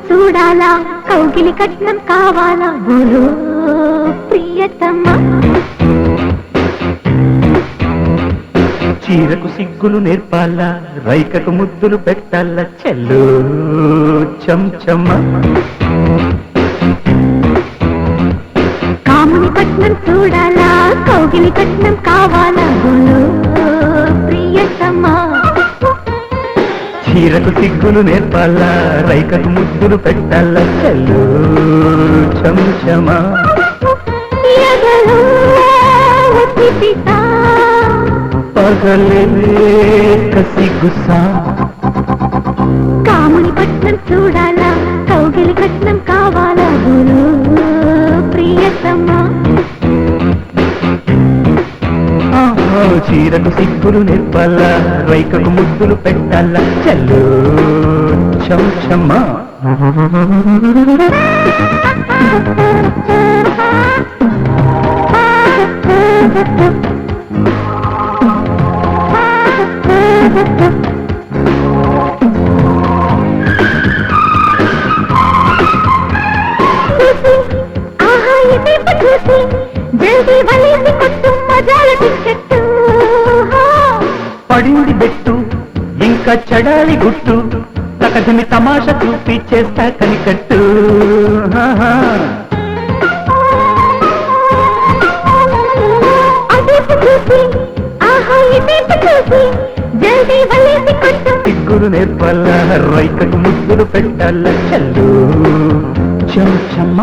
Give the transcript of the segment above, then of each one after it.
చూడాలా కౌగిలి కట్నం కావాలా బోలో ప్రియతమా చీరకు సిగ్గులు నేర్పాలా రైకకు ముద్దులు పెట్టాలా చెల్లు చంచమ్మ కాముని కట్నం చూడాలా కౌగిలి కట్నం కావాలా బోలో ప్రియతమా చీరకు సిగ్గులు నేర్పాలా రైకకు ముద్దులు పెట్టాలా చెల్లు చంచమ్మ ఎదలో ఒత్తిపితా పగలే కసిగుసా కాముని కట్నం చూడాలా కౌగిలి కట్నం కావాలా బోలో ప్రియతమా చీరకు సిగ్గులు నేర్పాలా రైకకు ముద్దులు పెట్టాలా చెల్లు చంచమ్మ జల్దీ వలేసి కొట్టు మజాల టిక్కెట్టు పడింది బెట్టు ఇంకా చడాలి గుట్టు తకదిమి తమాషా చూపి చేస్తా కనికట్టు అదేపు చూసి ఆహా ఇదేపు చూసి జల్దీ వలేసి కొట్టు సిగ్గులు నేర్పాలా రైకకు ముద్దులు పెట్టాలా చెల్లు చంచమ్మ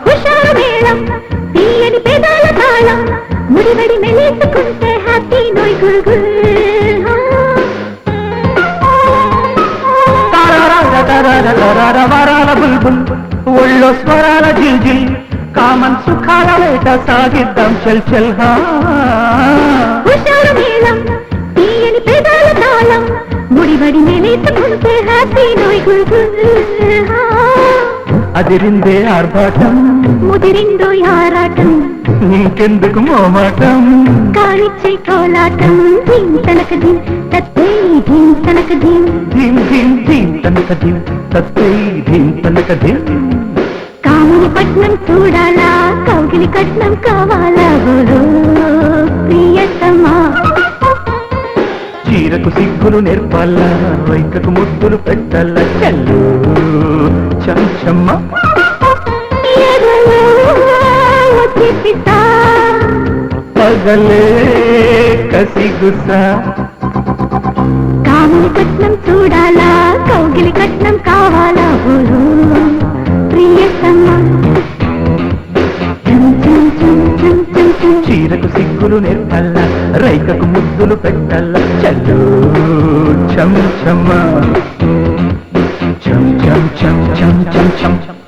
హుషారు మేళం తీయని పెదాల తాళం ముడివడి మెలేసుకుంటే హ్యాపీ నోయ్ గురుగుల్ వరాల బుల్బుల్ ఒళ్ళో స్వరాల జిల్జిల్ కామన్ సుఖాల వేట సాగిద్దాం చల్ చల్ హా హుషారు మేళం తీయని పెదాల తాళం ముడివడి మెలేసుకుంటే హ్యాపీ నోయ్ గురుగుల్ అదిరిందే ఆర్భాటం ముదిరిందో యారాటం నీకెందుకు మోమాటం కానిచ్చే కోలాటం ధీం తనక ధీం తత్తే ధీం తనక ధీం ధీం ధీం ధీం తనక ధీం తత్తై ధీం తనక ధీం కాముని పట్నం చూడాలా కౌగిలి కట్నం కావాలా బోలో ప్రియతమా చీరకు సిగ్గులు నేర్పాలా రైకకు ముద్దులు పెట్టాలా చెల్లు చంచమ్మ ఎదలో ఒత్తిపితా పగలే కసిగుసా కాముని కట్నం చూడాలా కౌగిలి కట్నం కావాలా బోలో ప్రియతమా చం చం చం చం చం చం చీరకు సిగ్గులు నేర్పాలా రైకకు ముద్దులు పెట్టాలా చెల్లు చంచమ్మ చం చం చం చం చం చం